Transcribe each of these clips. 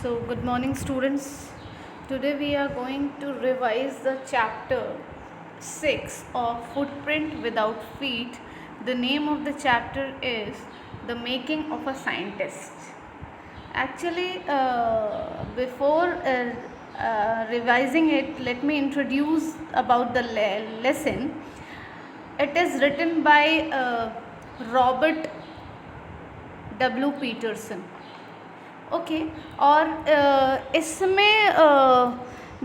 So, good morning, students. Today we are going to revise the chapter 6 of Footprint Without Feet. The name of the chapter is The Making of a Scientist. Actually, before revising it, let me introduce about the lesson. It is written by Robert W. Peterson. Okay और इसमें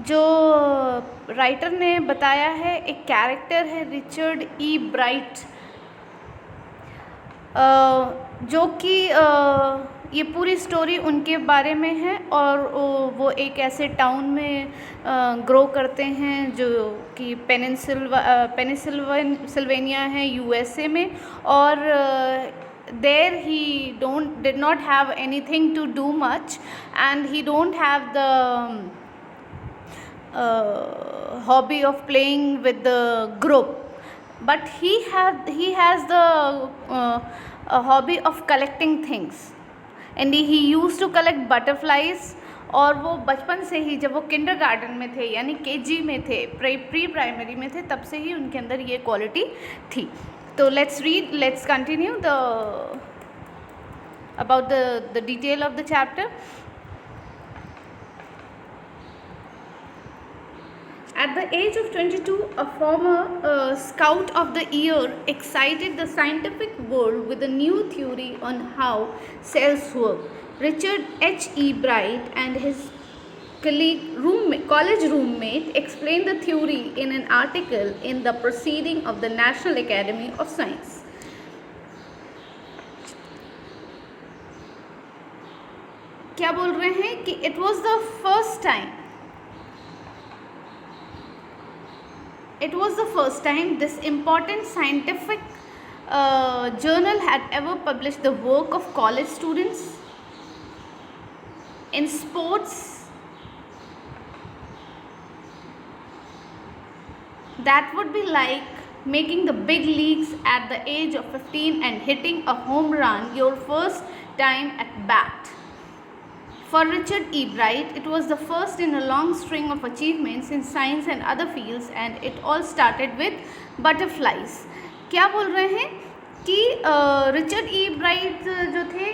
जो writer ने बताया है एक character है Richard ई bright, जो कि ये पूरी स्टोरी उनके बारे में है और वो एक ऐसे टाउन में ग्रो करते हैं जो कि पेनिसिल्वेनिया है यूएसए में, और there he did not have anything to do much, and he don't have the hobby of playing with the group, but he has the hobby of collecting things, and he used to collect butterflies. और वो बचपन से ही, जब वो kindergarten में थे यानी KG में थे, प्री प्राइमरी में थे, तब से ही उनके अंदर ये क्वालिटी थी. So let's continue about the detail of the chapter. At the age of 22, a former scout of the year excited the scientific world with a new theory on how cells work. Richard H. E. Bright and his college roommate explained the theory in an article in the Proceeding of the National Academy of Science. क्या बोल रहे हैं कि it was the first time this important scientific journal had ever published the work of college students in sports that would be like making the big leagues at the age of 15 and hitting a home run your first time at bat. For Richard E. Bright, it was the first in a long string of achievements in science and other fields, and it all started with butterflies. क्या बोल रहे हैं कि Richard ई bright जो थे,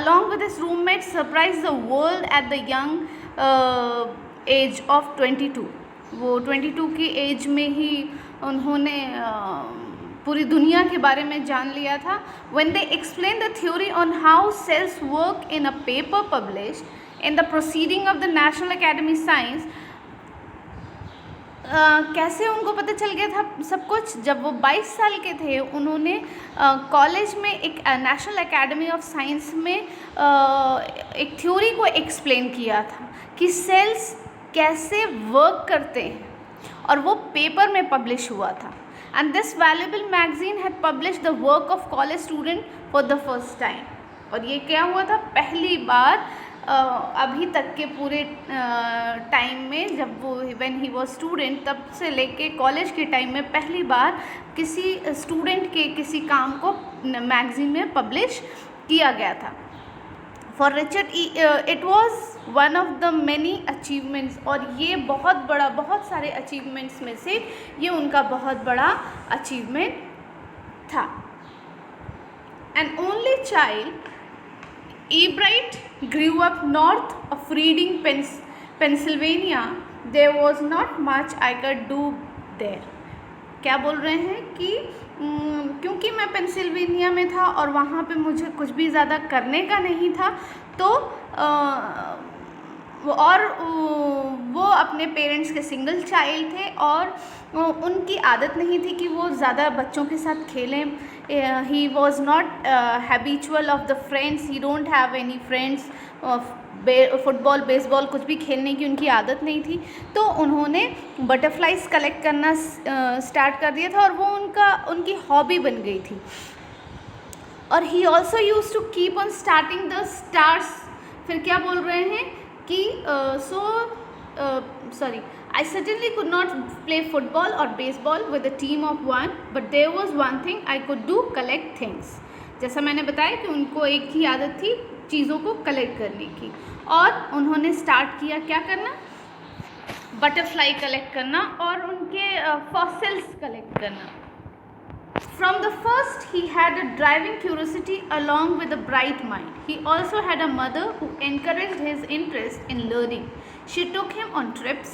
along with his roommate, surprised the world at the young age of 22. वो 22 की as में ही उन्होंने पूरी दुनिया के बारे में जान लिया था. When they explained the theory on how cells work in a paper published in the Proceeding of the National Academy Science, कैसे उनको पता चल गया था सब कुछ? जब वो 22 साल के थे, उन्होंने कॉलेज में एक नेशनल एकेडमी ऑफ साइंस में एक थ्योरी को एक्सप्लेन किया था कि सेल्स कैसे वर्क करते हैं, और वो पेपर में पब्लिश हुआ था. And this valuable magazine had publish the work of college student for the first time. और ये क्या हुआ था? पहली बार अभी तक के पूरे टाइम में, जब वो व्हेन ही वाज स्टूडेंट, तब से लेके कॉलेज के टाइम में पहली बार किसी स्टूडेंट के किसी काम को मैगजीन में पब्लिश किया गया था. For Richard it was one of the many achievements, और ये बहुत सारे अचीवमेंट्स में से ये उनका बहुत बड़ा अचीवमेंट था. An only child, E. Bright grew up north of Reading, Pennsylvania. There was not much I could do there. क्या बोल रहे हैं कि क्योंकि मैं पेंसिल्वेनिया में था और वहाँ पे मुझे कुछ भी ज़्यादा करने का नहीं था, तो वो अपने पेरेंट्स के सिंगल चाइल्ड थे और उनकी आदत नहीं थी कि वो ज़्यादा बच्चों के साथ खेलें. He was not habitual of the friends, he don't have any friends. Football, baseball कुछ भी खेलने की उनकी आदत नहीं थी, तो उन्होंने बटरफ्लाइज कलेक्ट करना स्टार्ट कर दिया था और वो उनकी हॉबी बन गई थी. और he also use to keep on starting the stars. फिर क्या बोल रहे हैं कि I certainly could not play football or baseball with a team of one, but there was one thing I could do, collect things. जैसा मैंने बताया कि उनको एक ही आदत थी चीज़ों को कलेक्ट करने की। और उन्होंने स्टार्ट किया क्या करना, बटरफ्लाई कलेक्ट करना और उनके फॉसिल्स कलेक्ट करना। From the first, he had a driving curiosity along with a bright mind. He also had a mother who encouraged his interest in learning. She took him on trips,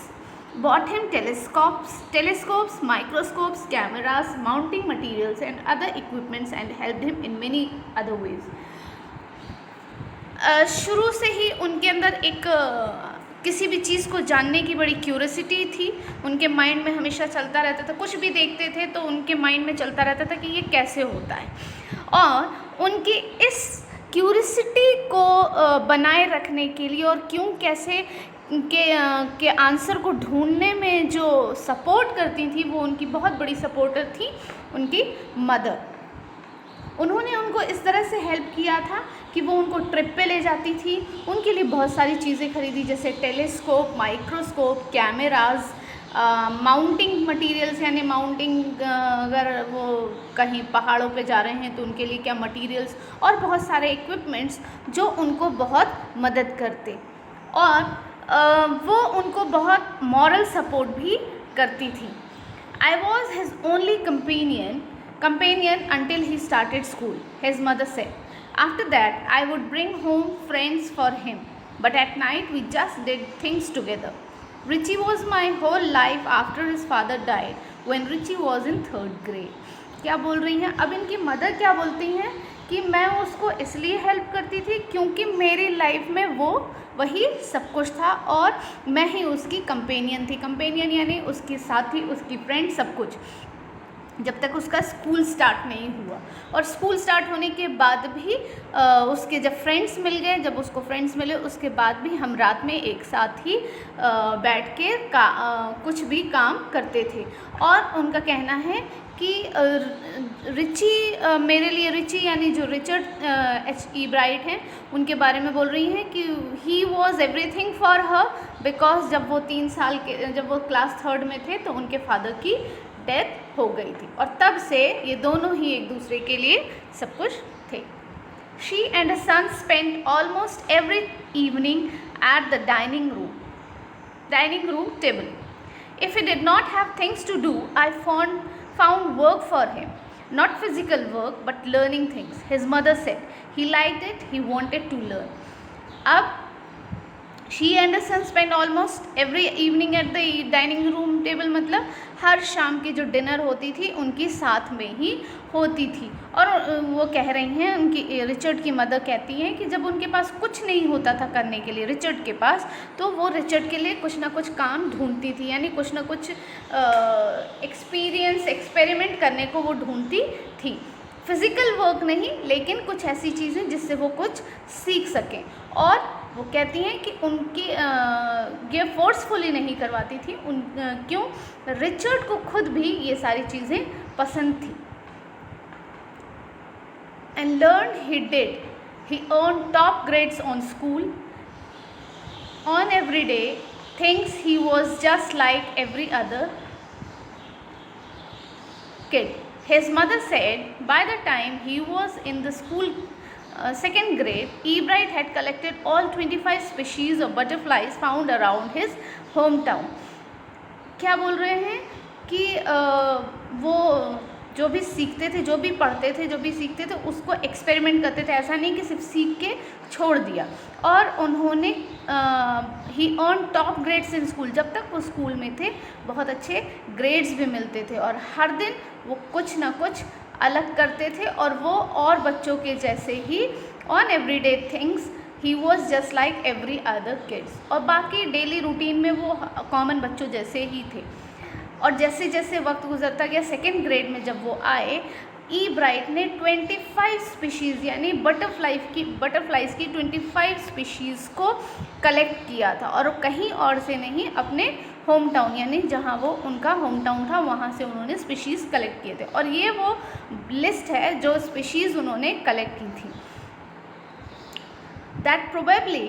bought him telescopes, microscopes, cameras, mounting materials and other equipments and helped him in many other ways. शुरू से ही उनके अंदर एक किसी भी चीज़ को जानने की बड़ी क्यूरियोसिटी थी। उनके माइंड में हमेशा चलता रहता था, कुछ भी देखते थे तो उनके माइंड में चलता रहता था कि ये कैसे होता है। और उनकी इस क्यूरियोसिटी को बनाए रखने के लिए और क्यों कैसे के आंसर को ढूंढने में जो सपोर्ट करती थी, वो उनकी बहुत बड़ी सपोर्टर थी उनकी मदर। उन्होंने उनको इस तरह से हेल्प किया था कि वो उनको ट्रिप पे ले जाती थी, उनके लिए बहुत सारी चीज़ें खरीदी, जैसे telescope, microscope, cameras, mounting materials, यानी माउंटिंग अगर वो कहीं पहाड़ों पे जा रहे हैं तो उनके लिए क्या मटेरियल्स, और बहुत सारे इक्विपमेंट्स जो उनको बहुत मदद करते। और वो उनको बहुत मॉरल सपोर्ट भी करती थी। I was his only companion until he started school, his mother said. After that, I would bring home friends for him, but at night we just did things together. Richie was my whole life after his father died when Richie was in 3rd grade. क्या बोल रही हैं अब इनकी mother, क्या बोलती हैं कि मैं उसको इसलिए हेल्प करती थी क्योंकि मेरी लाइफ में वो वही सब कुछ था और मैं ही उसकी कंपेनियन थी। कंपेनियन यानी उसकी साथी, उसकी फ्रेंड, सब कुछ, जब तक उसका स्कूल स्टार्ट नहीं हुआ। और स्कूल स्टार्ट होने के बाद भी उसके जब फ्रेंड्स मिल गए, जब उसको फ्रेंड्स मिले उसके बाद भी हम रात में एक साथ ही बैठ के कुछ भी काम करते थे। और उनका कहना है कि रिची मेरे लिए, रिची यानी जो रिचर्ड H.E. ब्राइट हैं, उनके बारे में बोल रही हैं कि he was everything for her, because जब वो 3 साल के, जब वो क्लास 3rd में थे तो उनके फादर की डेथ हो गई थी और तब से ये दोनों ही एक दूसरे के लिए सब कुछ थे। She and her son spent almost every evening at the dining room table. If he did not have things to do, I found work for him. Not physical work, but learning things. His mother said he liked it, he wanted to learn. अब She and her son spent almost every evening at the dining room table, मतलब हर शाम की जो dinner होती थी उनकी साथ में ही होती थी। और वो कह रही हैं, उनकी रिचर्ड की मदर कहती हैं कि जब उनके पास कुछ नहीं होता था करने के लिए रिचर्ड के पास, तो वो रिचर्ड के लिए कुछ ना कुछ काम ढूंढती थी, यानी कुछ ना कुछ एक्सपेरिमेंट करने को वो ढूंढती थी। फिज़िकल वर्क नहीं, लेकिन कुछ ऐसी चीज़ें जिससे वो कुछ सीख सकें। और वो कहती हैं कि उनकी ये फोर्सफुली नहीं करवाती थी, क्यों, रिचर्ड को खुद भी ये सारी चीज़ें पसंद थी। And learn he did, he earn top grades on school, on every day things, he was just like every other kid. His mother said by the time he was in the school 2nd grade, E. Bright had collected all 25 species of butterflies found around his hometown. क्या बोल रहे हैं कि वो जो भी सीखते थे, जो भी पढ़ते थे, जो भी सीखते थे उसको एक्सपेरिमेंट करते थे, ऐसा नहीं कि सिर्फ सीख के छोड़ दिया। और उन्होंने he earn top grades in school, जब तक वो स्कूल में थे बहुत अच्छे ग्रेड्स भी मिलते थे और हर दिन वो कुछ ना कुछ अलग करते थे और वो और बच्चों के जैसे he on everyday things he was just like every other kids, और बाकी डेली रूटीन में वो कॉमन बच्चों जैसे ही थे। और जैसे जैसे वक्त गुजरता गया 2nd ग्रेड में जब वो आए, ई ब्राइट ने 25 स्पीशीज़ यानी बटरफ्लाइज़ की 25 स्पीशीज़ को कलेक्ट किया था, और कहीं और से नहीं, अपने होम टाउन यानी जहाँ वो उनका होम टाउन था वहाँ से उन्होंने स्पीशीज़ कलेक्ट किए थे। और ये वो लिस्ट है जो स्पीशीज़ उन्होंने कलेक्ट की थी। That probably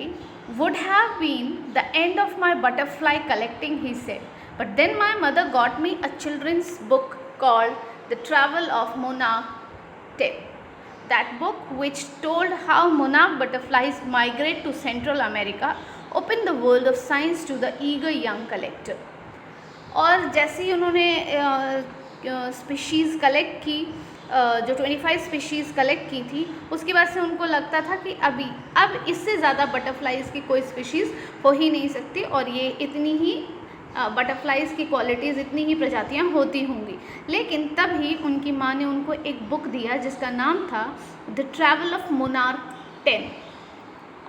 would have been the end of my butterfly collecting, he said. But then my mother got me a children's book called The Travel of Monarch Tip. that book which told how monarch butterflies migrate to Central America opened the world of science to the eager young collector. और जैसे ही उन्होंने species collect की, जो 25 species collect की थी, उसके बाद से उनको लगता था कि अब इससे ज़्यादा बटरफ्लाइज़ की कोई स्पीशीज़ हो ही नहीं सकती और ये इतनी ही बटरफ्लाइज़ की क्वालिटीज़, इतनी ही प्रजातियाँ होती होंगी। लेकिन तभी उनकी माँ ने उनको एक बुक दिया जिसका नाम था द ट्रैवल ऑफ मोनार्क 10,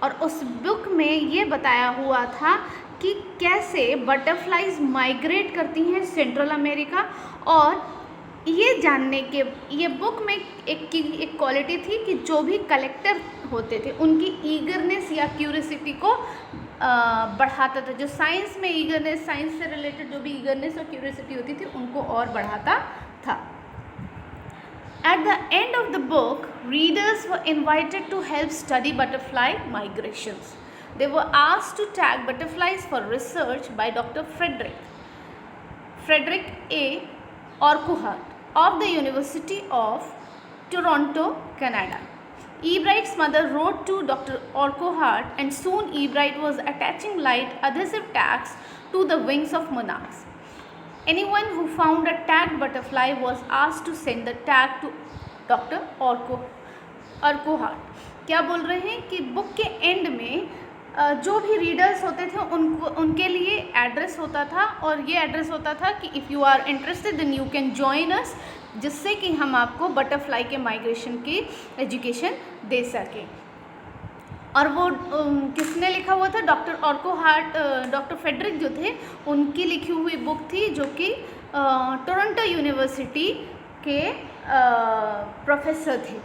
और उस बुक में ये बताया हुआ था कि कैसे बटरफ्लाइज माइग्रेट करती हैं सेंट्रल अमेरिका। और ये जानने के, ये बुक में एक क्वालिटी थी कि जो भी कलेक्टर होते थे उनकी ईगरनेस या क्यूरियोसिटी को बढ़ाता था। जो साइंस में ईगरनेस, साइंस से रिलेटेड जो भी ईगरनेस और क्यूरियोसिटी होती थी उनको और बढ़ाता था। At the end of the book, readers were invited to help study butterfly migrations. They were asked to tag butterflies for research by Dr. Frederick A. Urquhart of the University of Toronto, Canada. Ebright's mother wrote to Dr. Urquhart, and soon Ebright was attaching light adhesive tags to the wings of monarchs. Anyone who found a tagged butterfly was asked to send the tag to Dr. Urquhart. क्या बोल रहे हैं कि book के and में जो भी readers होते थे उनके लिए एड्रेस होता था, और ये एड्रेस होता था कि if you are interested then you can join us, जिससे कि हम आपको बटरफ्लाई के माइग्रेशन की एजुकेशन दे सकें। और वो किसने लिखा हुआ था? डॉक्टर ऑर्कोहार्ट, डॉक्टर फेडरिक जो थे उनकी लिखी हुई बुक थी, जो कि टोरंटो यूनिवर्सिटी के प्रोफेसर थे।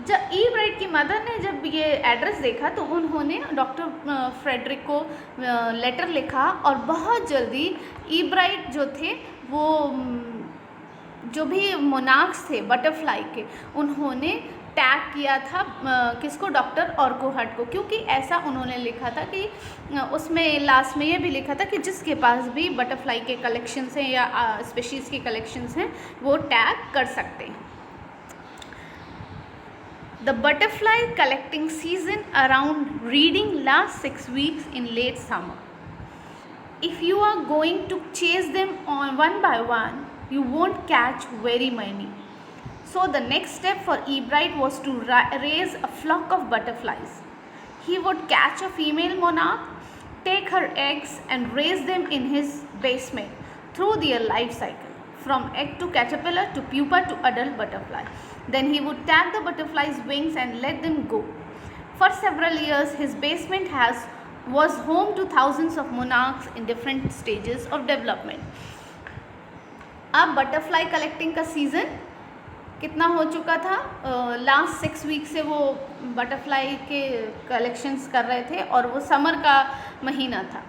जब ईब्राइट की मदर ने जब ये एड्रेस देखा तो उन्होंने डॉक्टर फ्रेडरिक को लेटर लिखा, और बहुत जल्दी ईब्राइट जो थे वो जो भी मोनार्क्स थे बटरफ्लाई के, उन्होंने टैग किया था किसको? डॉक्टर ऑर्कोहार्ट को, क्योंकि ऐसा उन्होंने लिखा था कि उसमें लास्ट में ये भी लिखा था कि जिसके पास भी बटरफ्लाई के कलेक्शंस हैं या स्पीशीज़ के कलेक्शंस हैं वो टैग कर सकते हैं। The butterfly collecting season around reading lasts 6 weeks in late summer. If you are going to chase them on one by one, you won't catch very many. So the next step for Ebright was to raise a flock of butterflies. He would catch a female monarch, take her eggs and raise them in his basement through their life cycle, from egg to caterpillar to pupa to adult butterfly. Then he would tag the butterfly's wings and let them go. For several years, his basement was home to thousands of monarchs in different stages of development. अब butterfly collecting का season कितना हो चुका था? Last 6 week से वो butterfly के collections कर रहे थे, और वो समर का महीना था।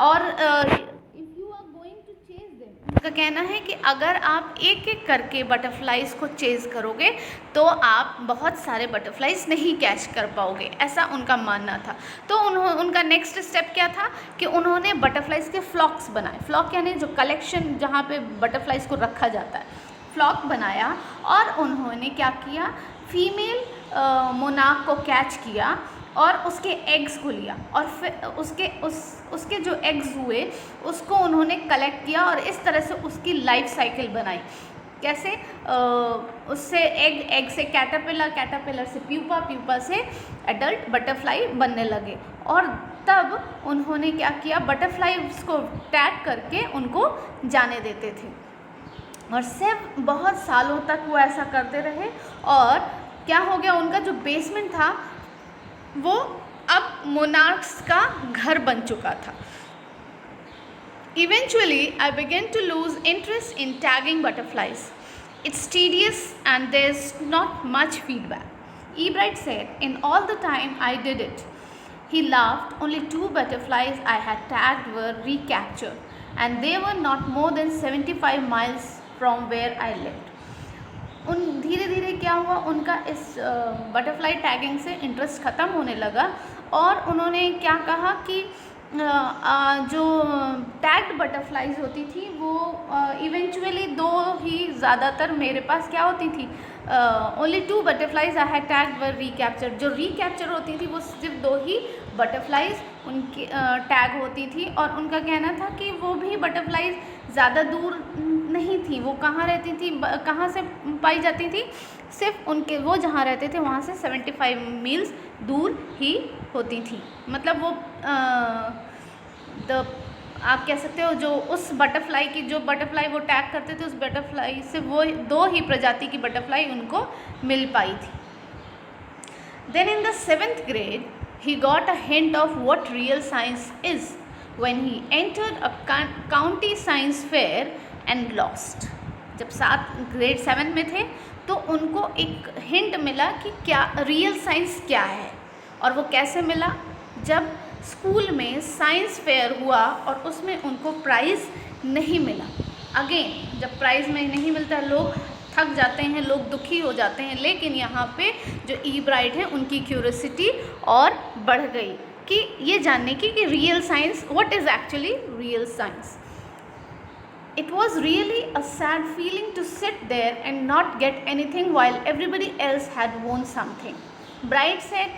और if you are going to chase them, उनका कहना है कि अगर आप एक एक करके बटरफ्लाइज को चेज़ करोगे तो आप बहुत सारे बटरफ्लाइज नहीं कैच कर पाओगे, ऐसा उनका मानना था। तो उनका नेक्स्ट स्टेप क्या था कि उन्होंने बटरफ्लाइज के फ्लॉक्स बनाए। फ्लॉक यानी जो कलेक्शन जहाँ पे बटरफ्लाइज को रखा जाता है, फ्लॉक बनाया, और उन्होंने क्या किया? फीमेल मोनार्क को कैच किया और उसके एग्स को लिया, और फिर उसके जो एग्स हुए उसको उन्होंने कलेक्ट किया, और इस तरह से उसकी लाइफ साइकिल बनाई। कैसे? उससे एग से कैटरपिलर से प्यूपा से एडल्ट बटरफ्लाई बनने लगे। और तब उन्होंने क्या किया? बटरफ्लाइज को टैग करके उनको जाने देते थे, और सिर्फ बहुत सालों तक वो ऐसा करते रहे। और क्या हो गया? उनका जो बेसमेंट था वो अब मोनार्क्स का घर बन चुका था। Eventually, I began to lose interest in tagging butterflies. It's tedious and there's not much feedback. Ebright said, in all the time I did it. He laughed. Only 2 butterflies I had tagged were recaptured, and they were not more than 75 miles from where I lived. धीरे धीरे क्या हुआ? उनका इस butterfly tagging से interest ख़त्म होने लगा, और उन्होंने क्या कहा कि जो टैग्ड बटरफ्लाइज होती थी वो इवेंचुअली 2 ही ज़्यादातर मेरे पास क्या होती थी? Only 2 butterflies I had tagged were recapture. जो रिकैप्चर होती थी वो सिर्फ 2 ही बटरफ्लाइज उनकी टैग होती थी, और उनका कहना था कि वो भी बटरफ्लाइज ज़्यादा दूर नहीं थी। वो कहाँ रहती थी, कहाँ से पाई जाती थी, सिर्फ उनके वो जहाँ रहते थे वहाँ से 75 मील्स दूर ही होती थी। मतलब वो आप कह सकते हो जो उस बटरफ्लाई की, जो बटरफ्लाई वो टैग करते थे, उस बटरफ्लाई से वो 2 ही प्रजाति की बटरफ्लाई उनको मिल पाई थी। Then in the 7th grade he got a hint of what real science is when he entered a county science fair and lost। जब ग्रेड 7 में थे तो उनको एक हिंट मिला कि क्या रियल साइंस क्या है। और वो कैसे मिला, जब स्कूल में साइंस फेयर हुआ और उसमें उनको प्राइज़ नहीं मिला। अगेन जब प्राइज़ में नहीं मिलता लोग थक जाते हैं, लोग दुखी हो जाते हैं, लेकिन यहाँ पे जो ई ब्राइट है उनकी क्यूरियोसिटी और बढ़ गई कि ये जानने की कि real science, what is actually real science. It was really a sad feeling to sit there and not get anything while everybody else had won something, Bright said.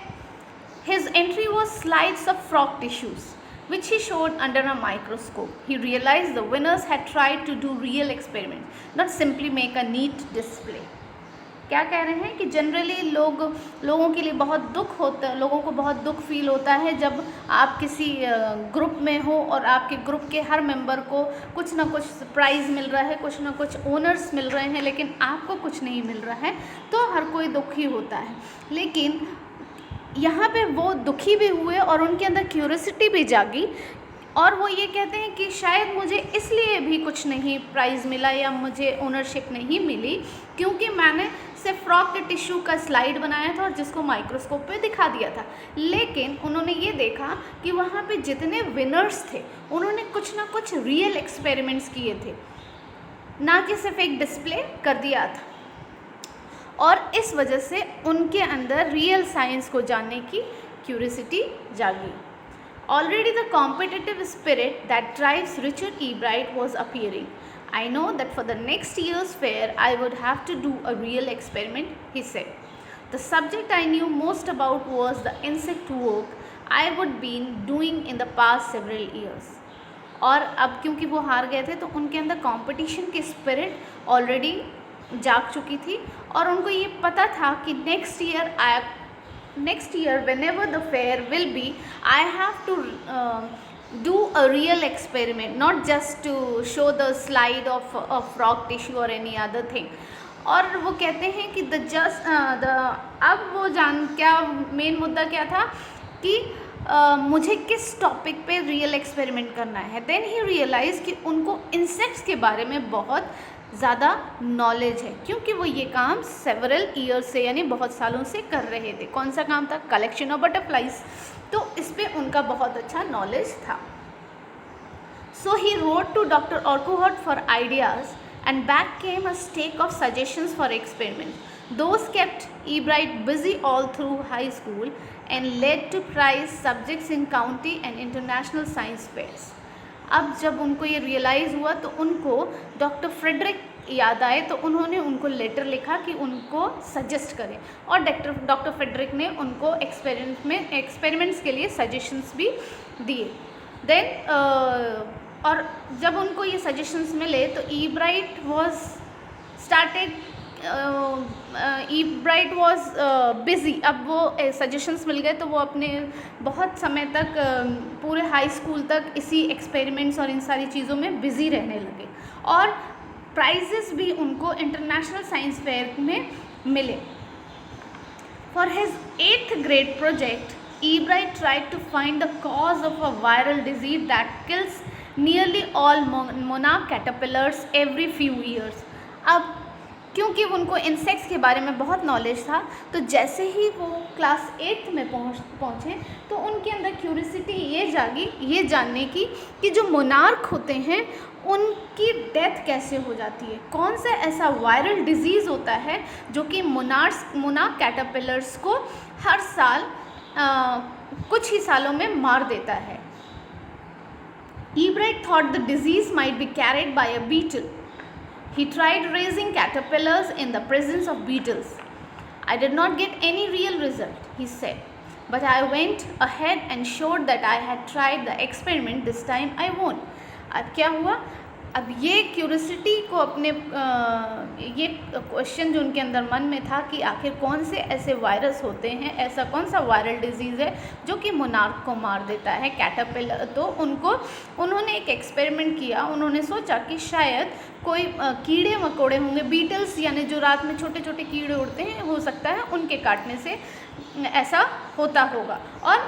His entry was slides of frog tissues, which he showed under a microscope. He realized the winners had tried to do real experiments, not simply make a neat display. क्या कह रहे हैं कि generally लोगों के लिए बहुत दुख होता है, लोगों को बहुत दुख फील होता है जब आप किसी ग्रुप में हो और आपके ग्रुप के हर मेंबर को कुछ ना कुछ प्राइज़ मिल रहा है, कुछ ना कुछ ओनर्स मिल रहे हैं, लेकिन आपको कुछ नहीं मिल रहा है, तो हर कोई दुखी होता है। लेकिन यहाँ पे वो दुखी भी हुए और उनके अंदर क्यूरियोसिटी भी जागी, और वो ये कहते हैं कि शायद मुझे इसलिए भी कुछ नहीं प्राइज़ मिला या मुझे ओनरशिप नहीं मिली क्योंकि मैंने सिर्फ फ्रॉग के टिश्यू का स्लाइड बनाया था और जिसको माइक्रोस्कोप पे दिखा दिया था। लेकिन उन्होंने ये देखा कि वहाँ पे जितने विनर्स थे उन्होंने कुछ ना कुछ रियल एक्सपेरिमेंट्स किए थे, ना कि सिर्फ एक डिस्प्ले कर दिया था, और इस वजह से उनके अंदर रियल साइंस को जानने की क्यूरियोसिटी जागी। Already the competitive spirit that drives Richard E. Bright was appearing. I know that for the next year's fair I would have to do a real experiment, he said. The subject I knew most about was the insect work I would been doing in the past several years. और अब क्योंकि वो हार गए थे तो उनके अंदर कंपटीशन की स्पिरिट ऑलरेडी जाग चुकी थी, और उनको ये पता था कि next year whenever the fair will be, I have to do a real experiment, not just to show the slide of frog tissue or any other thing. और वो कहते हैं कि अब वो क्या मेन मुद्दा क्या था कि मुझे किस टॉपिक पे रियल एक्सपेरिमेंट करना है। देन ही रियलाइज कि उनको इंसेक्ट्स के बारे में बहुत ज़्यादा नॉलेज है, क्योंकि वो ये काम सेवरल ईयर्स से यानी बहुत सालों से कर रहे थे। कौन सा काम था? Collection of butterflies. तो इस पे उनका बहुत अच्छा नॉलेज था। So he wrote to doctor Urquhart for ideas and back came a stack of suggestions for experiment. Those kept E. Bright busy all through high school and led to prize subjects in county and international science fairs. अब जब उनको ये realise हुआ तो उनको doctor Frederick याद आए, तो उन्होंने उनको लेटर लिखा कि उनको सजेस्ट करें, और डॉक्टर फ्रेडरिक ने उनको एक्सपेरिमेंट्स के लिए सजेशंस भी दिए। देन और जब उनको ये सजेशंस मिले तो ई ब्राइट वॉज बिज़ी। अब वो सजेशंस मिल गए तो वो अपने बहुत समय तक पूरे हाई स्कूल तक इसी एक्सपेरिमेंट्स और इन सारी चीज़ों में बिज़ी रहने लगे, और प्राइजेस भी उनको इंटरनेशनल साइंस फेयर में मिले। For his 8th grade project E. Bright tried to find the cause of a viral disease that kills nearly all monarch caterpillars every few years. अब क्योंकि उनको इंसेक्ट्स के बारे में बहुत नॉलेज था, तो जैसे ही वो क्लास 8th में पहुँचे तो उनके अंदर क्यूरियोसिटी ये जागी ये जानने की कि जो मोनार्क होते हैं उनकी डेथ कैसे हो जाती है, कौन सा ऐसा वायरल डिजीज़ होता है जो कि मोनार्क कैटरपिलर्स को हर साल कुछ ही सालों में मार देता है। E. Bright thought the disease might be carried by a beetle. He tried raising caterpillars in the presence of beetles. I did not get any real result, he said, but I went ahead and showed that I had tried the experiment. This time I won. अब क्या हुआ, अब ये curiosity को अपने ये question जो उनके अंदर मन में था कि आखिर कौन से ऐसे वायरस होते हैं, ऐसा कौन सा वायरल डिजीज़ है जो कि मोनार्क को मार देता है, कैटरपिलर। तो उन्होंने एक एक्सपेरिमेंट किया। उन्होंने सोचा कि शायद कोई कीड़े मकोड़े होंगे, बीटल्स यानी जो रात में छोटे छोटे कीड़े उड़ते हैं, हो सकता है उनके काटने से ऐसा होता होगा। और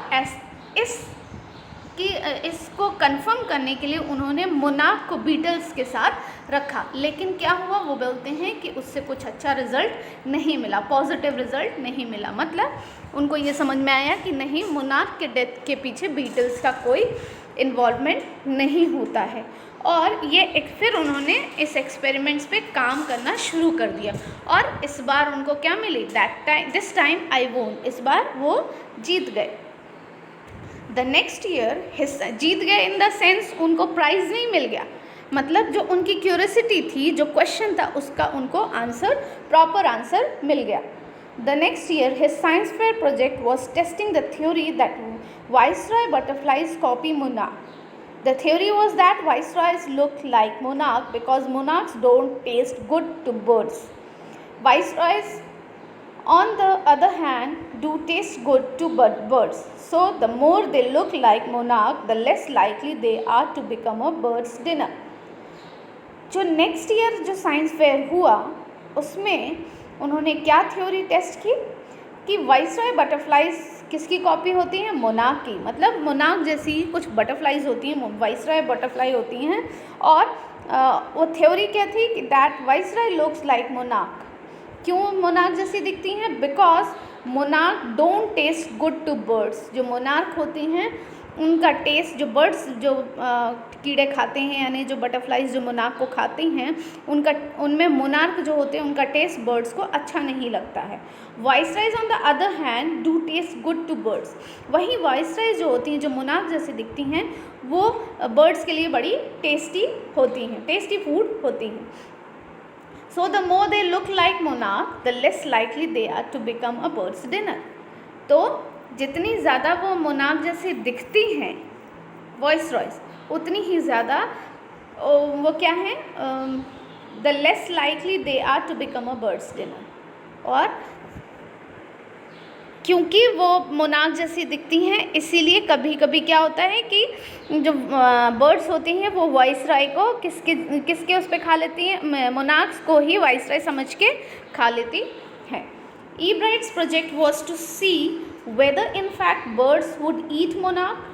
इसको कंफर्म करने के लिए उन्होंने मोनार्क को बीटल्स के साथ रखा, लेकिन क्या हुआ, वो बोलते हैं कि उससे कुछ अच्छा रिज़ल्ट नहीं मिला, पॉजिटिव रिज़ल्ट नहीं मिला। मतलब उनको ये समझ में आया कि नहीं, मोनार्क के डेथ के पीछे बीटल्स का कोई इन्वॉल्वमेंट नहीं होता है। और ये फिर उन्होंने इस एक्सपेरिमेंट्स पे काम करना शुरू कर दिया और इस बार उनको क्या मिली, दिस टाइम आई वोन, इस बार वो जीत गए। द नेक्स्ट ईयर जीत गए इन द सेंस उनको प्राइज़ नहीं मिल गया, मतलब जो उनकी क्यूरियोसिटी थी, जो क्वेश्चन था, उसका उनको प्रॉपर आंसर मिल गया। The next year his science fair project was testing the theory that viceroy butterflies copy monarch. The theory was that viceroys look like monarch because monarchs don't taste good to birds. Viceroys, on the other hand, do taste good to birds. So the more they look like monarch, the less likely they are to become a bird's dinner. जो next year जो science fair हुआ उसमें उन्होंने क्या theory test की कि viceroy butterflies किसकी copy होती हैं, मोनार्क की। मतलब मोनार्क जैसी कुछ बटरफ्लाइज होती हैं, वाइसरॉय बटरफ्लाई होती हैं। और वो थ्योरी क्या थी कि that viceroy looks like monarch. क्यों मोनार्क जैसी दिखती हैं? Because monarch don't taste good to birds. जो मोनार्क होती हैं उनका टेस्ट, जो बर्ड्स जो कीड़े खाते हैं यानी जो बटरफ्लाइज जो मोनार्क को खाती हैं, उनमें मोनार्क जो होते हैं उनका टेस्ट बर्ड्स को अच्छा नहीं लगता है। Viceroys on the other hand do taste good to birds. वहीं वाइसरॉयज जो होती हैं, जो मोनार्क जैसी दिखती हैं, वो बर्ड्स के लिए बड़ी टेस्टी होती हैं, टेस्टी फूड होती हैं। So the more they look like monarch, the less likely they are to become a bird's dinner. तो जितनी ज़्यादा वो मोनार्क जैसी दिखती हैं वाइसरॉयज, उतनी ही ज़्यादा वो क्या है, the less likely they are to become a bird's dinner। और क्योंकि वो मोनार्क जैसी दिखती हैं इसीलिए कभी कभी क्या होता है कि जो बर्ड्स होती हैं वो वाइसरॉय को किसके उस पर खा लेती हैं, मोनार्क्स को ही वाइसरॉय समझ के खा लेती हैं। Ebright's project was to see whether in fact birds would eat monarch.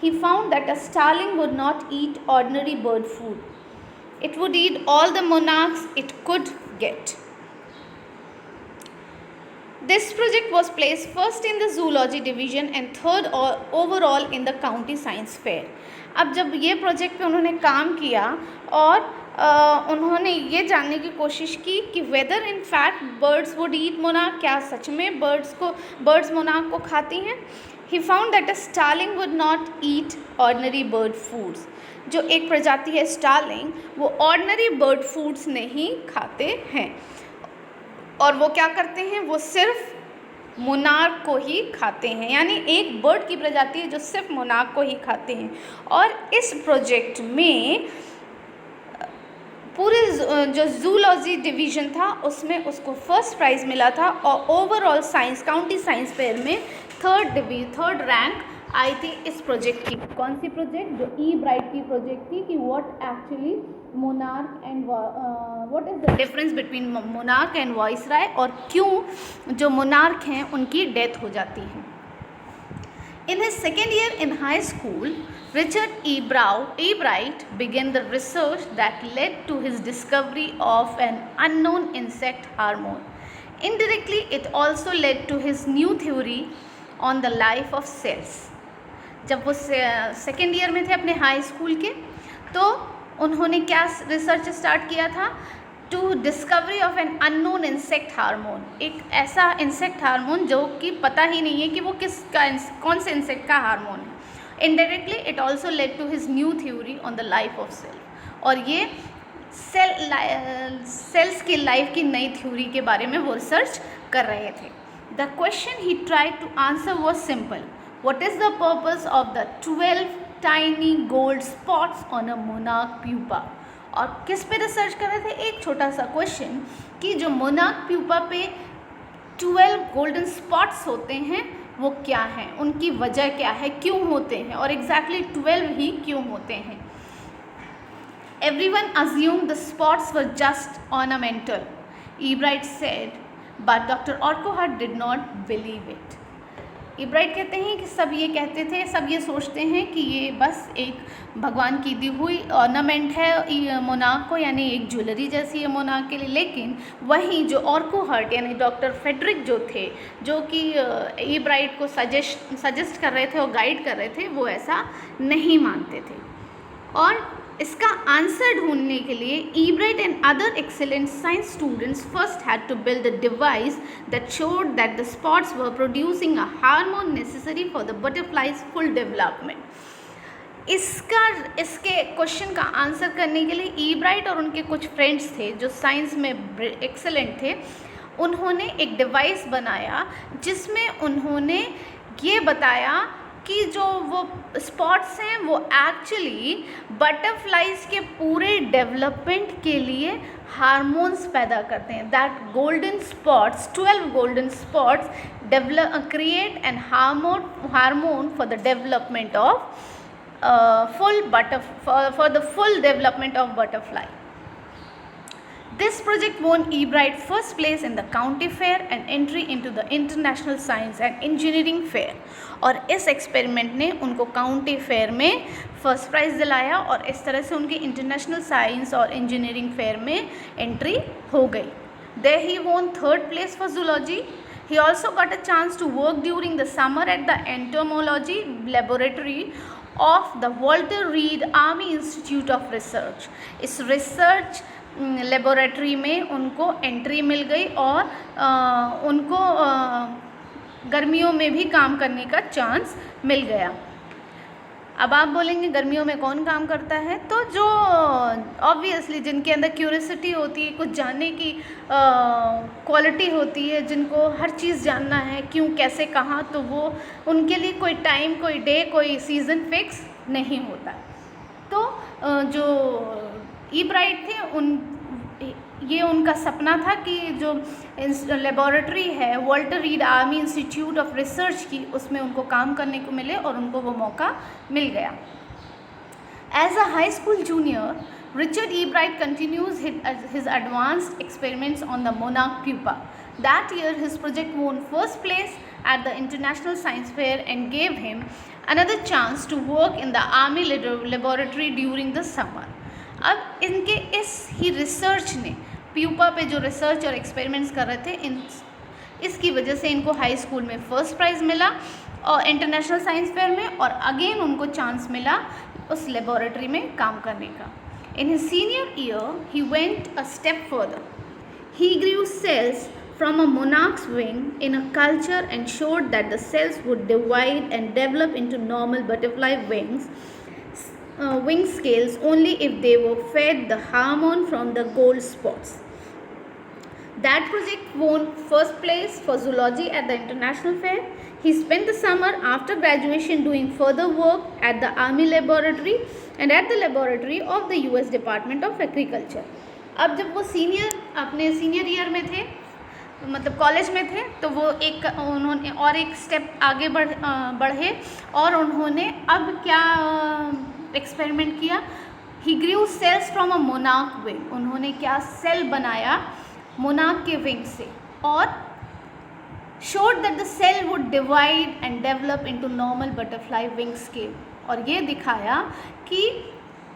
He found that a starling would not eat ordinary bird food. It would eat all the monarchs it could get. This project was placed first in the zoology division and third overall in the county science fair. अब जब ये project पे उन्होंने काम किया और उन्होंने ये जानने की कोशिश की कि whether in fact birds would eat monarch, क्या सच में बर्ड्स मोनार्क को खाती हैं। He found that a starling would not eat ordinary bird foods. जो एक प्रजाति है स्टार्लिंग, वो ऑर्डिनरी बर्ड फूड्स नहीं खाते हैं और वो क्या करते हैं, वो सिर्फ मोनार्क को ही खाते हैं। यानी एक बर्ड की प्रजाति है जो सिर्फ मोनार्क को ही खाते हैं। और इस प्रोजेक्ट में पूरे जो जूलॉजी डिवीज़न था उसमें उसको फर्स्ट प्राइज़ मिला था और overall science county science fair में थर्ड रैंक आई थी इस प्रोजेक्ट की। कौन सी प्रोजेक्ट? जो ईब्राइट की प्रोजेक्ट थी कि what actually monarch and what is the difference between monarch and viceroy, और क्यों जो मोनार्क हैं उनकी डेथ हो जाती है। In his second year in high school, Richard Ebright began the research that led to his discovery of an unknown insect hormone. Indirectly, it also led to his new theory on the life of cells. जब वो second year में थे अपने high school के, तो उन्होंने क्या research start किया था? To discovery of an unknown insect hormone. एक ऐसा इंसेक्ट हार्मोन जो कि पता ही नहीं है कि वो कौन से इंसेक्ट का हार्मोन है। Indirectly it also led to his new theory on the life of self. और ये सेल्स की लाइफ की नई थ्योरी के बारे में वो रिसर्च कर रहे थे। The question he tried to answer was simple, what is the purpose of the 12 tiny gold spots on a monarch pupa. और किस पे रिसर्च कर रहे थे, एक छोटा सा क्वेश्चन कि जो मोनार्क प्यूपा पे 12 गोल्डन स्पॉट्स होते हैं वो क्या हैं, उनकी वजह क्या है, क्यों होते हैं, और एग्जैक्टली 12 ही क्यों होते हैं। Everyone assumed the spots were just ornamental, Ebright said, but Dr. Urquhart did not believe it. Ebright कहते हैं कि सब ये कहते थे, सब ये सोचते हैं कि ये बस एक भगवान की दी हुई ऑर्नामेंट है मोनार्क को, यानी एक ज्वेलरी जैसी है मोनार्क के लिए। लेकिन वहीं जो ऑर्कुहार्ट यानी डॉक्टर फेडरिक जो थे, जो कि ईब्राइट को सजेस्ट कर रहे थे और गाइड कर रहे थे, वो ऐसा नहीं मानते थे। और इसका आंसर ढूंढने के लिए Ebright and other excellent science students first had to build a device that showed that the spots were producing a hormone necessary for the butterflies full development. इसके क्वेश्चन का आंसर करने के लिए ईब्राइट और उनके कुछ फ्रेंड्स थे जो साइंस में एक्सेलेंट थे, उन्होंने एक डिवाइस बनाया जिसमें उन्होंने ये बताया कि जो वो स्पॉट्स हैं वो एक्चुअली बटरफ्लाइज के पूरे डेवलपमेंट के लिए हार्मोन्स पैदा करते हैं। That golden spots, 12 golden spots create an hormone for the development of for the full development of butterfly. This project won Ebright first place in the county fair and entry into the International Science and Engineering Fair. और इस experiment ने उनको county fair में first prize दिलाया और इस तरह से उनकी इंटरनेशनल साइंस और इंजीनियरिंग फेयर में एंट्री हो गई। There he won third place for zoology. He also got a chance to work during the summer at the entomology laboratory of the Walter Reed Army Institute of Research. इस research laboratory में उनको entry मिल गई और उनको गर्मियों में भी काम करने का चांस मिल गया। अब आप बोलेंगे गर्मियों में कौन काम करता है, तो जो ऑब्वियसली जिनके अंदर क्यूरियोसिटी होती है, कुछ जानने की क्वालिटी होती है, जिनको हर चीज़ जानना है क्यों कैसे कहाँ, तो वो उनके लिए कोई टाइम, कोई डे, कोई सीज़न फिक्स नहीं होता। तो जो ईब्राइट थे ये उनका सपना था कि जो लेबोरेटरी है Walter read army institute of research की, उसमें उनको काम करने को मिले और उनको वो मौका मिल गया। As a high school junior, Richard Ebright continues his advanced experiments on the monarch pupa. That year, his project won first place at the International Science Fair and gave him another chance to work in the Army laboratory during the summer. अब इनके इस ही research ने, pupa पे जो research और experiments कर रहे थे, इसकी वजह से इनको हाई स्कूल में फर्स्ट प्राइज़ मिला और इंटरनेशनल साइंस फेयर में, और अगेन उनको चांस मिला उस लेबोरेटरी में काम करने का। In his senior year, he went a step further. He grew cells from a monarch's wing in a culture and showed that the cells would divide and develop into normal butterfly wing scales only if they were fed the hormone from the gold spots. That project won first place for zoology at the international fair. He spent the summer after graduation doing further work at the Army laboratory and at the laboratory of the US Department of Agriculture. अब जब वो अपने senior year में थे, मतलब college में थे, तो वो उन्होंने और एक स्टेप आगे बढ़े और उन्होंने अब क्या एक्सपेरिमेंट किया। He grew cells from a monarch wing. उन्होंने क्या सेल बनाया मोनार्क के विंग से, और showed that the cell would divide and develop into normal butterfly wing scale। और ये दिखाया कि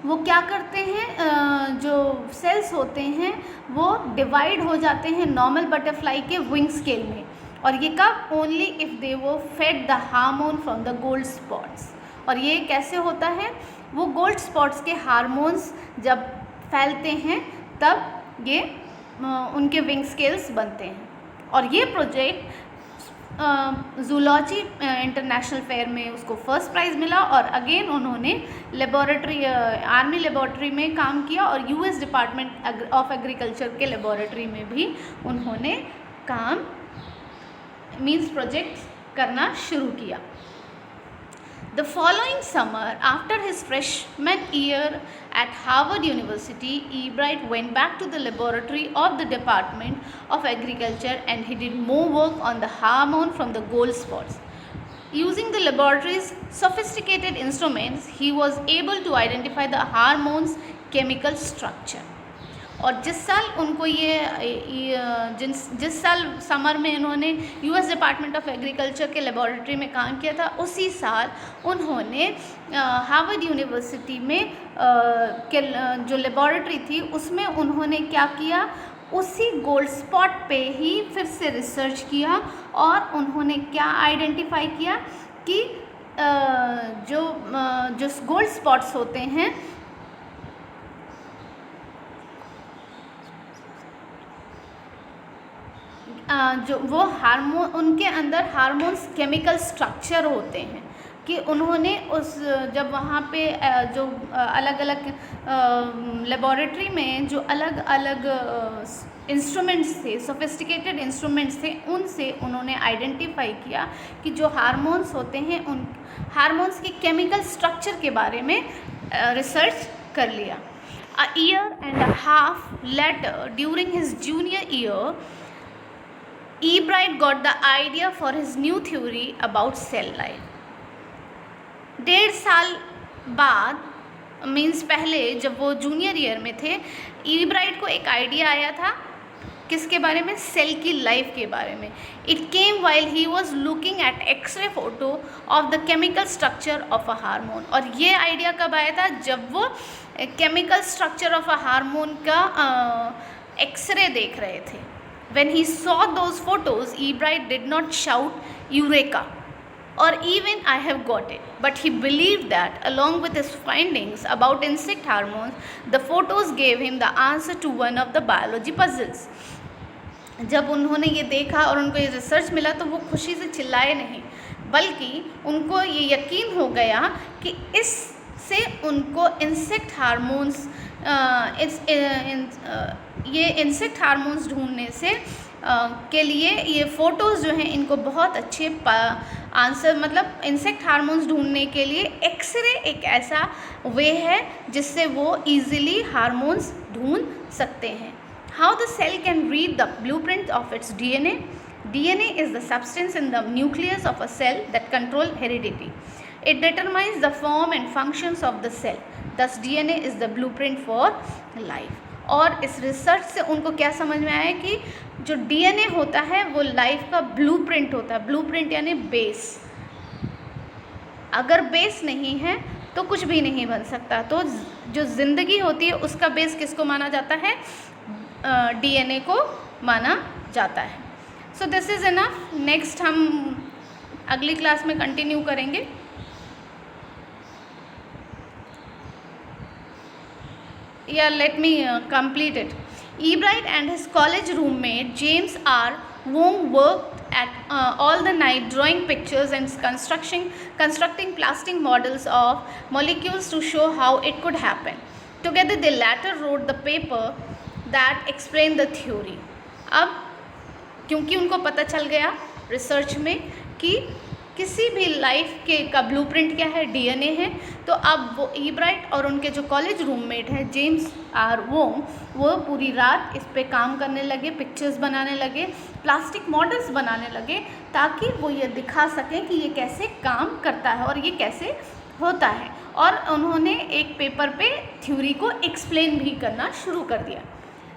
वो क्या करते हैं, जो सेल्स होते हैं वो डिवाइड हो जाते हैं नॉर्मल बटरफ्लाई के विंग स्केल में, और ये कब, ओनली इफ़ दे वो fed the hormone from the gold spots. और ये कैसे होता है, वो गोल्ड स्पॉट्स के हार्मोन्स जब फैलते हैं तब ये उनके विंग स्केल्स बनते हैं। और ये प्रोजेक्ट जूलॉजी इंटरनेशनल फेयर में उसको फर्स्ट प्राइज़ मिला, और अगेन उन्होंने लेबोरेटरी आर्मी लेबोरेटरी में काम किया, और यूएस डिपार्टमेंट ऑफ एग्रीकल्चर के लेबोरेटरी में भी उन्होंने काम मीन्स प्रोजेक्ट्स करना शुरू किया। The following summer, after his freshman year at Harvard University, Ebright went back to the laboratory of the Department of Agriculture and he did more work on the hormone from the gold spots. Using the laboratory's sophisticated instruments, he was able to identify the hormone's chemical structure. और जिस साल उनको जिस साल summer में इन्होंने US department of agriculture के laboratory में काम किया था, उसी साल उन्होंने हार्वर्ड यूनिवर्सिटी में के जो लेबोरेटरी थी उसमें उन्होंने क्या किया, उसी गोल्ड स्पॉट पे ही फिर से रिसर्च किया, और उन्होंने क्या आइडेंटिफाई किया कि जो गोल्ड स्पॉट्स होते हैं जो वो हार्मोन, उनके अंदर हार्मोन्स केमिकल स्ट्रक्चर होते हैं, कि उन्होंने उस जब वहाँ पे जो अलग अलग लेबोरेटरी में जो अलग अलग इंस्ट्रूमेंट्स थे, सोफिस्टिकेटेड इंस्ट्रूमेंट्स थे, उनसे उन्होंने आइडेंटिफाई किया कि जो हार्मोन्स होते हैं उन हार्मोन्स के केमिकल स्ट्रक्चर के बारे में रिसर्च कर लिया। A year and a half later, during his junior year, Ebright got the idea for his new theory about cell life. 1.5 साल बाद मीन्स पहले जब वो जूनियर ईयर में थे, ईब्राइट को एक आइडिया आया था किसके बारे में, सेल की लाइफ के बारे में। It came while he was looking at x-ray photo of the chemical structure of a hormone. और ये आइडिया कब आया था, जब वो chemical structure of a hormone का एक्सरे देख रहे थे। When he saw those photos, Ebright did not shout "Eureka" or even "I have got it," but he believed that, along with his findings about insect hormones, the photos gave him the answer to one of the biology puzzles. जब उन्होंने ये देखा और उनको ये research मिला तो वो खुशी से चिल्लाए नहीं, बल्कि उनको ये यकीन हो गया कि इससे उनको इंसेक्ट हार्मोन्स ये इंसेक्ट हार्मोन्स ढूंढने से के लिए ये फ़ोटोज़ जो हैं इनको बहुत अच्छे आंसर, मतलब इंसेक्ट हार्मोन्स ढूंढने के लिए एक्सरे एक ऐसा वे है जिससे वो इजीली हार्मोन्स ढूंढ सकते हैं। How the cell can read the blueprint of its DNA. DNA is the substance in the nucleus of a cell that control heredity. It determines the form and functions of the cell. Thus, DNA is the blueprint for life. और इस research से उनको क्या समझ में आया कि जो DNA होता है वो लाइफ का ब्लूप्रिंट होता है। ब्लूप्रिंट यानी बेस। अगर बेस नहीं है तो कुछ भी नहीं बन सकता। तो जो ज़िंदगी होती है उसका बेस किसको माना जाता है, DNA को माना जाता है। So this is enough. Next हम अगली क्लास में कंटिन्यू करेंगे। Yeah, let me complete it. Ebright and his college roommate James R. Wong worked at all the night drawing pictures and constructing plastic models of molecules to show how it could happen. Together they later wrote the paper that explained the theory. अब क्योंकि उनको पता चल गया research में कि किसी भी लाइफ के का ब्लूप्रिंट क्या है, डीएनए है, तो अब वो ईब्राइट और उनके जो कॉलेज रूममेट हैं जेम्स आर वोंग, वो पूरी रात इस पे काम करने लगे, पिक्चर्स बनाने लगे, प्लास्टिक मॉडल्स बनाने लगे, ताकि वो ये दिखा सकें कि ये कैसे काम करता है और ये कैसे होता है। और उन्होंने एक पेपर पे थ्योरी को एक्सप्लेन भी करना शुरू कर दिया।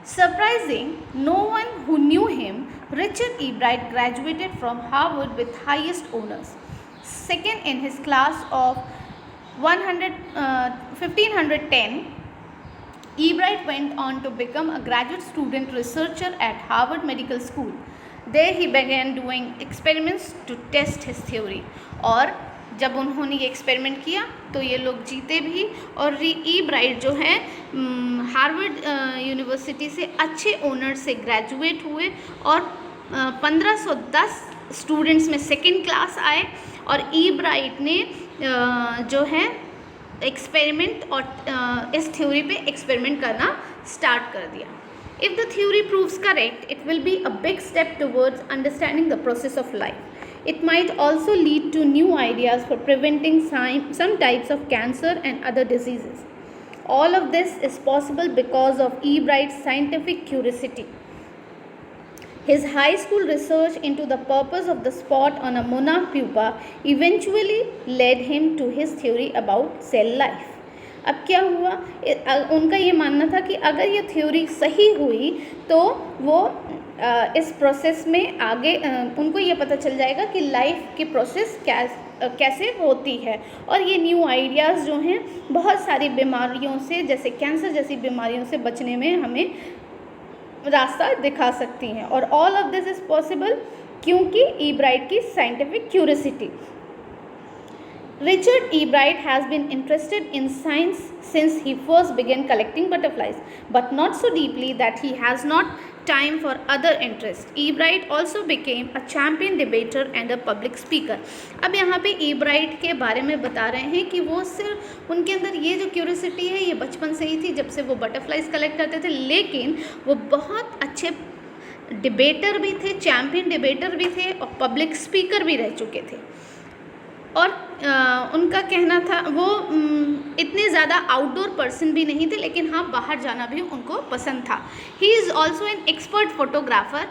Surprising, no one who knew him, Richard Ebright graduated from Harvard with highest honors. Second in his class of 1510, Ebright went on to become a graduate student researcher at Harvard Medical School. There he began doing experiments to test his theory. और जब उन्होंने ये experiment किया तो ये लोग जीते भी, और ईब्राइट जो हैं हार्वर्ड यूनिवर्सिटी से अच्छे ऑनर से ग्रेजुएट हुए और 1510 स्टूडेंट्स में सेकेंड क्लास आए और ई ब्राइट ने जो है एक्सपेरिमेंट और इस थ्योरी पे एक्सपेरिमेंट करना स्टार्ट कर दिया. If the theory proves correct, it will be a big step towards understanding the process of life. It might also lead to new ideas for preventing some types of cancer and other diseases. All of this is possible because of E. Bright's scientific curiosity. His high school research into the purpose of the spot on a monarch pupa eventually led him to his theory about cell life. अब क्या हुआ, उनका ये मानना था कि अगर ये थ्योरी सही हुई तो वो इस प्रोसेस में आगे उनको ये पता चल जाएगा कि लाइफ की प्रोसेस कैसे होती है, और ये न्यू आइडियाज़ जो हैं बहुत सारी बीमारियों से, जैसे कैंसर जैसी बीमारियों से बचने में हमें रास्ता दिखा सकती हैं. और all of this is possible क्योंकि ई ब्राइट की scientific curiosity. Richard E. Bright has been interested in science since he first began collecting butterflies, but not so deeply that he has not time for other interests. E. Bright also became a champion debater and a public speaker. अब यहाँ पे E. Bright के बारे में बता रहे हैं कि वो सिर्फ उनके अंदर ये जो क्यूरियोसिटी है ये बचपन से ही थी, जब से वो बटरफ्लाइज कलेक्ट करते थे, लेकिन वो बहुत अच्छे डिबेटर भी थे, चैम्पियन डिबेटर भी थे और पब्लिक स्पीकर भी रह चुके थे. और उनका कहना था वो इतने ज़्यादा आउटडोर पर्सन भी नहीं थे, लेकिन हाँ बाहर जाना भी उनको पसंद था. He is also an expert photographer,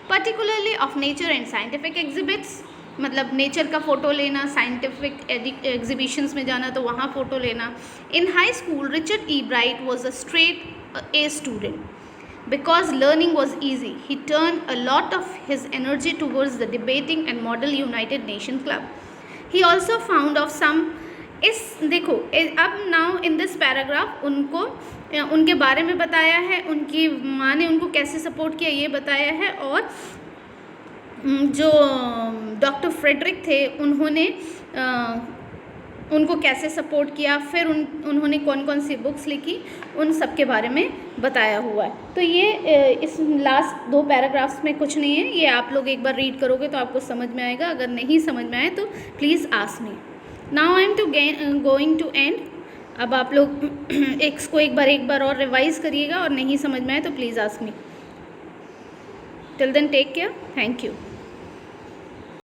particularly of nature and scientific exhibits. मतलब नेचर का फ़ोटो लेना, साइंटिफिक एग्जीबिशंस में जाना तो वहाँ फ़ोटो लेना. इन high school Richard E bright was a straight a student. Because learning was easy, he turned a lot of his energy towards the debating and Model United Nations Club. He also found of some देखो अब now in this paragraph उनको उनके बारे में बताया है, उनकी माँ ने उनको कैसे सपोर्ट किया ये बताया है, और जो डॉक्टर फ्रेडरिक थे उन्होंने उनको कैसे सपोर्ट किया, फिर उन्होंने कौन कौन सी बुक्स लिखी, उन सब के बारे में बताया हुआ है. तो ये इस लास्ट 2 पैराग्राफ्स में कुछ नहीं है, ये आप लोग एक बार रीड करोगे तो आपको समझ में आएगा. अगर नहीं समझ में आए तो please ask me. Now I am going to end. अब आप लोग इसको एक बार और रिवाइज़ करिएगा, और नहीं समझ में आए तो please ask me. Till then take care. Thank you.